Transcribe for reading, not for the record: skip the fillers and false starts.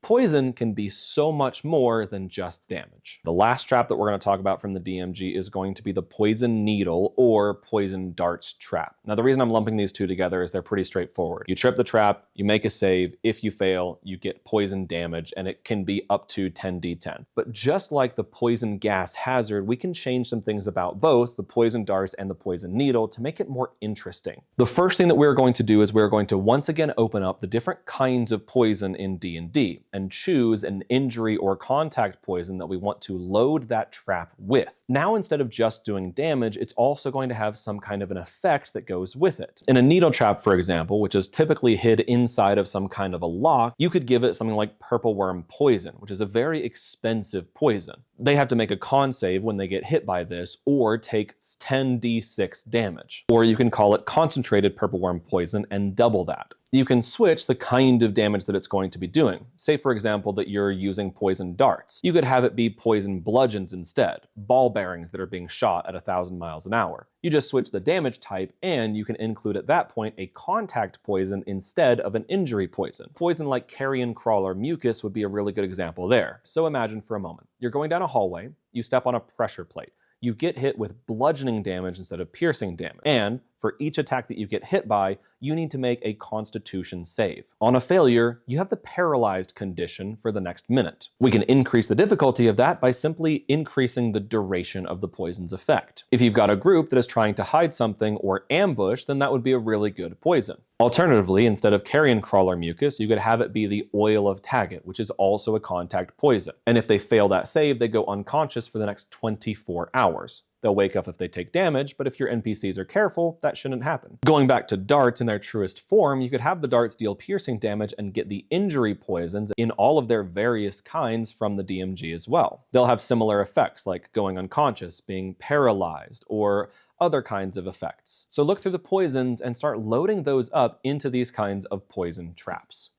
poison can be so much more than just damage. The last trap that we're going to talk about from the DMG is going to be the poison needle or poison darts trap. Now, the reason I'm lumping these two together is they're pretty straightforward. You trip the trap, you make a save. If you fail, you get poison damage, and it can be up to 10d10. But just like the poison gas hazard, we can change some things about both the poison darts and the poison needle to make it more interesting. The first thing that we're going to do is we're going to once again open up the different kinds of poison in D&D and choose an injury or contact poison that we want to load that trap with. Now, instead of just doing damage, it's also going to have some kind of an effect that goes with it. In a needle trap, for example, which is typically hid inside of some kind of a lock, you could give it something like purple worm poison, which is a very expensive poison. They have to make a con save when they get hit by this or take 10d6 damage. Or you can call it concentrated purple worm poison and double that. You can switch the kind of damage that it's going to be doing. Say, for example, that you're using poison darts. You could have it be poison bludgeons instead, ball bearings that are being shot at 1,000 miles an hour. You just switch the damage type, and you can include at that point a contact poison instead of an injury poison. Poison like carrion crawler mucus would be a really good example there. So imagine for a moment, you're going down a hallway, you step on a pressure plate. You get hit with bludgeoning damage instead of piercing damage. And for each attack that you get hit by, you need to make a Constitution save. On a failure, you have the paralyzed condition for the next minute. We can increase the difficulty of that by simply increasing the duration of the poison's effect. If you've got a group that is trying to hide something or ambush, then that would be a really good poison. Alternatively, instead of carrion crawler mucus, you could have it be the oil of Taggart, which is also a contact poison. And if they fail that save, they go unconscious for the next 24 hours. They'll wake up if they take damage, but if your NPCs are careful, that shouldn't happen. Going back to darts in their truest form, you could have the darts deal piercing damage and get the injury poisons in all of their various kinds from the DMG as well. They'll have similar effects like going unconscious, being paralyzed, or other kinds of effects. So look through the poisons and start loading those up into these kinds of poison traps.